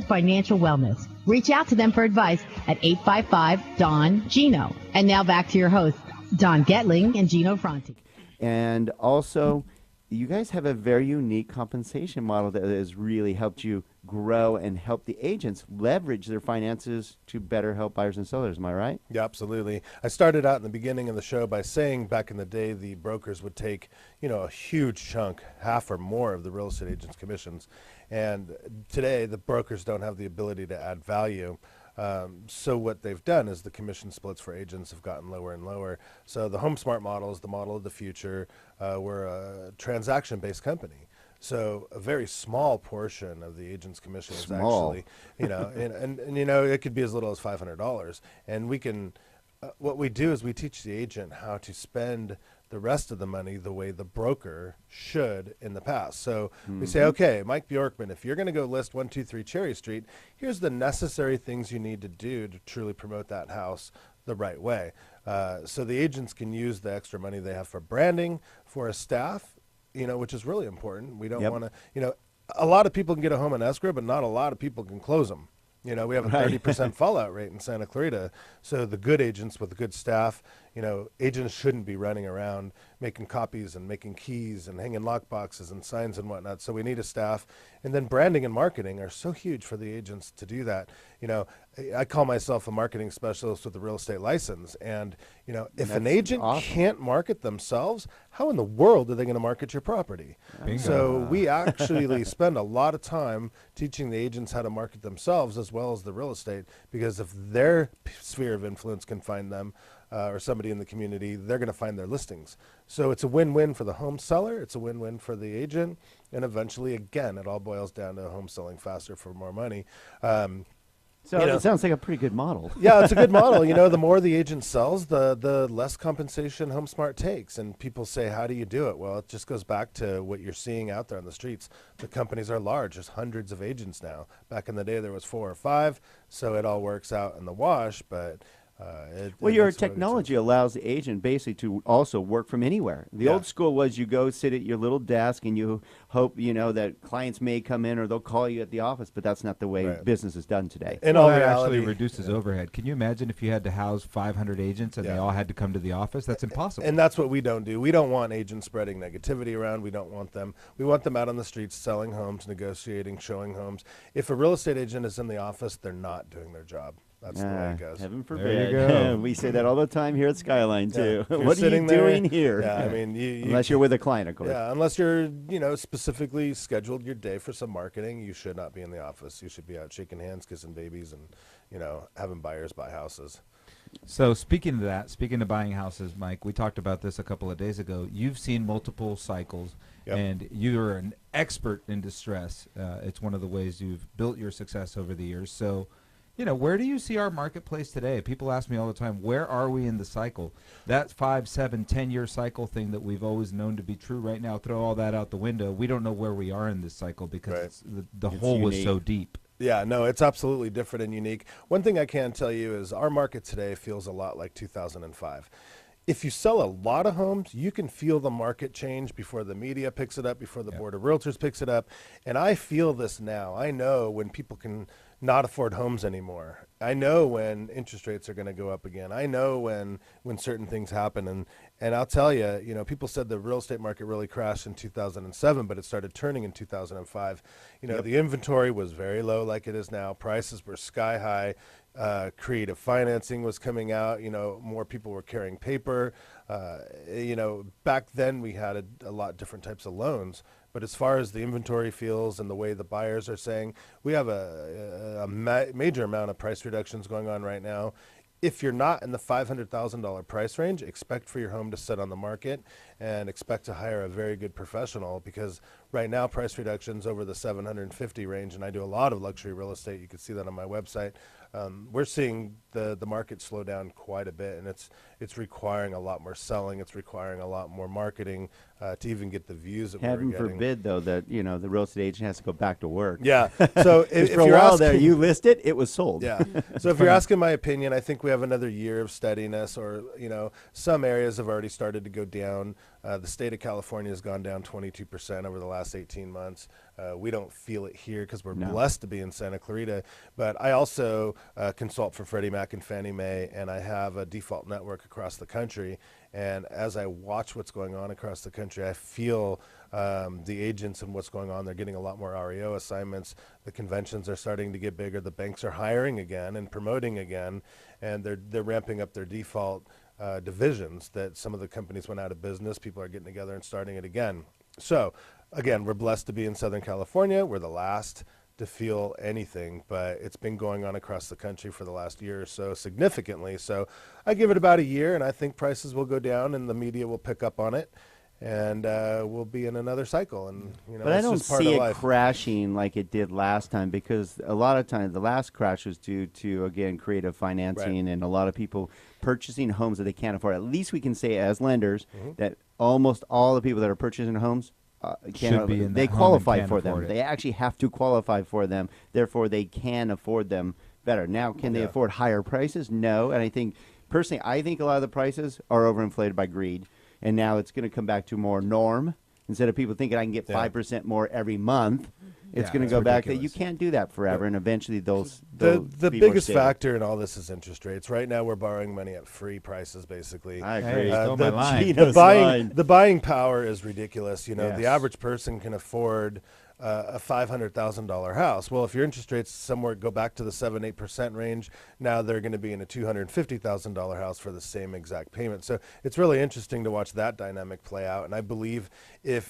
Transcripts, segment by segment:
Financial wellness. Reach out to them for advice at 855-DON-GINO. And now back to your hosts, Don Getling and Gino Fronti. And also, you guys have a very unique compensation model that has really helped you grow and help the agents leverage their finances to better help buyers and sellers. Am I right? Yeah, absolutely. I started out in the beginning of the show by saying back in the day the brokers would take, a huge chunk, half or more of the real estate agents' commissions. And today the brokers don't have the ability to add value. So what they've done is the commission splits for agents have gotten lower and lower. So the HomeSmart model is the model of the future. We're a transaction-based company. So a very small portion of the agent's commission is actually, and it could be as little as $500. And we can, what we do is we teach the agent how to spend the rest of the money the way the broker should in the past. So we say, okay, Mike Bjorkman, if you're going to go list 123 Cherry Street, here's the necessary things you need to do to truly promote that house the right way. So the agents can use the extra money they have for branding, for a staff, which is really important. We don't want to, a lot of people can get a home in escrow, but not a lot of people can close them. We have a 30% fallout rate in Santa Clarita. So the good agents with a good staff, agents shouldn't be running around making copies and making keys and hanging lock boxes and signs and whatnot. So we need a staff. And then branding and marketing are so huge for the agents to do that. I call myself a marketing specialist with a real estate license. And, if an agent can't market themselves, how in the world are they going to market your property? Bingo. So we actually spend a lot of time teaching the agents how to market themselves as well as the real estate, because if their sphere of influence can find them, or somebody in the community, they're going to find their listings. So it's a win-win for the home seller, it's a win-win for the agent, and eventually, again, it all boils down to home selling faster for more money. So it sounds like a pretty good model. Yeah, it's a good model. The more the agent sells, the less compensation HomeSmart takes. And people say, how do you do it? Well, it just goes back to what you're seeing out there on the streets. The companies are large. There's hundreds of agents now. Back in the day, there was 4 or 5, so it all works out in the wash, but... your technology allows the agent basically to also work from anywhere. The old school was you go sit at your little desk and you hope, that clients may come in or they'll call you at the office, but that's not the way business is done today. In all that reality, actually reduces overhead. Can you imagine if you had to house 500 agents and they all had to come to the office? That's impossible. And that's what we don't do. We don't want agents spreading negativity around. We don't want them. We want them out on the streets selling homes, negotiating, showing homes. If a real estate agent is in the office, they're not doing their job. That's the way it goes. Heaven There forbid. you go. We say that all the time here at Skyline, too. If you're What are you sitting there- doing here? Yeah, I mean, Unless you're with a client, of course. Yeah, unless you're, specifically scheduled your day for some marketing, you should not be in the office. You should be out shaking hands, kissing babies, and, having buyers buy houses. So speaking of buying houses, Mike, we talked about this a couple of days ago. You've seen multiple cycles, and you're an expert in distress. It's one of the ways you've built your success over the years. So, where do you see our marketplace today? People ask me all the time, where are we in the cycle? That 5, 7, 10-year cycle thing that we've always known to be true right now, throw all that out the window. We don't know where we are in this cycle because the hole is so deep. Yeah, no, it's absolutely different and unique. One thing I can tell you is our market today feels a lot like 2005. If you sell a lot of homes, you can feel the market change before the media picks it up, before the Board of Realtors picks it up. And I feel this now. I know when people can not afford homes anymore. I know when interest rates are going to go up again. I know when certain things happen. And I'll tell you, people said the real estate market really crashed in 2007, but it started turning in 2005. The inventory was very low like it is now. Prices were sky high. Creative financing was coming out. More people were carrying paper. Back then we had a lot different types of loans. But as far as the inventory feels and the way the buyers are saying, we have a major amount of price reductions going on right now. If you're not in the $500,000 price range, expect for your home to sit on the market and expect to hire a very good professional, because right now price reductions over the 750 range, and I do a lot of luxury real estate. You can see that on my website. We're seeing the market slow down quite a bit, and it's requiring a lot more selling. It's requiring a lot more marketing to even get the views that we're getting. Heaven forbid, though, that the real estate agent has to go back to work. Yeah. So if for a you're while asking, there, you list it, it was sold. Yeah. So if you're asking my opinion, I think we have another year of steadiness, or some areas have already started to go down. The state of California has gone down 22% over the last 18 months. We don't feel it here because we're blessed to be in Santa Clarita. But I also consult for Freddie Mac and Fannie Mae, and I have a default network across the country. And as I watch what's going on across the country, I feel the agents and what's going on. They're getting a lot more REO assignments. The conventions are starting to get bigger. The banks are hiring again and promoting again, and they're ramping up their default divisions that some of the companies went out of business. People are getting together and starting it again. So, again, we're blessed to be in Southern California. We're the last to feel anything, but it's been going on across the country for the last year or so significantly. So I give it about a year, and I think prices will go down and the media will pick up on it, and we'll be in another cycle. And but I don't just part see of it life. crashing like it did last time, because a lot of times the last crash was due to, again, creative financing and a lot of people purchasing homes that they can't afford. At least we can say as lenders that almost all the people that are purchasing homes they qualify for them. They actually have to qualify for them. Therefore, they can afford them better. Now, can they afford higher prices? No. And I think, personally, I think a lot of the prices are overinflated by greed. And now it's going to come back to more norm. Instead of people thinking I can get 5% more every month, it's going to go back that you can't do that forever. And eventually the biggest factor in all this is interest rates. Right now we're borrowing money at free prices, basically. I agree. The buying power is ridiculous. The average person can afford a $500,000 house. Well, if your interest rates somewhere go back to the 7-8% range, now they're going to be in a $250,000 house for the same exact payment. So it's really interesting to watch that dynamic play out. And I believe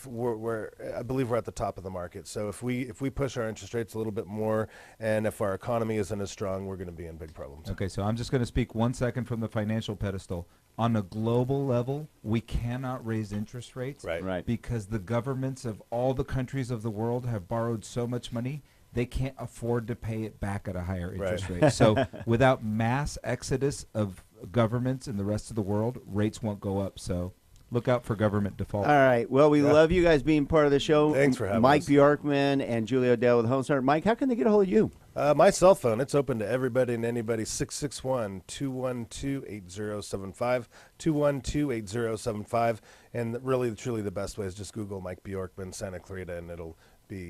we're at the top of the market. So if we push our interest rates a little bit more, and if our economy isn't as strong, we're going to be in big problems. Okay, so I'm just going to speak 1 second from the financial pedestal. On a global level, we cannot raise interest rates because the governments of all the countries of the world have borrowed so much money, they can't afford to pay it back at a higher interest rate. So without mass exodus of governments in the rest of the world, rates won't go up. So look out for government default. All right. Well, we love you guys being part of the show. Thanks for having Mike us. Bjorkman and Julie Odell with HomeSmart. Mike, how can they get a hold of you? My cell phone, it's open to everybody and anybody, 661-212-8075, 212-8075. And really, truly the best way is just Google Mike Bjorkman, Santa Clarita, and it'll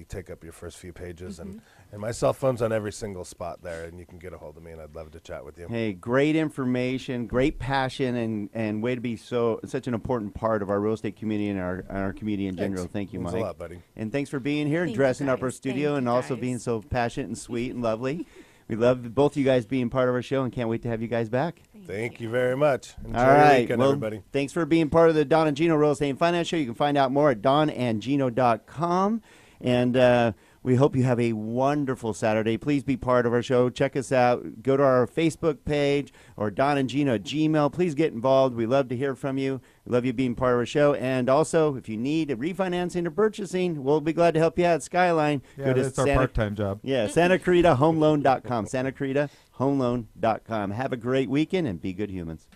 take up your first few pages. And my cell phone's on every single spot there, and you can get a hold of me, and I'd love to chat with you. Hey, great information, great passion, and way to be such an important part of our real estate community and our community in general. Thank you, Mike. Thanks a lot, buddy. And thanks for being here and dressing up our studio and also being so passionate and sweet and lovely. We love both of you guys being part of our show and can't wait to have you guys back. Thank you very much. Enjoy All your right. weekend, everybody. Thanks for being part of the Don and Gino Real Estate and Finance Show. You can find out more at donandgino.com. And we hope you have a wonderful Saturday. Please be part of our show. Check us out. Go to our Facebook page or Don and Gino at Gmail. Please get involved. We love to hear from you. We love you being part of our show. And also, if you need a refinancing or purchasing, we'll be glad to help you out. Skyline. Yeah, that's our part-time job. Yeah, SantaClaritaHomeLoan.com. SantaClaritaHomeLoan.com. Have a great weekend and be good humans.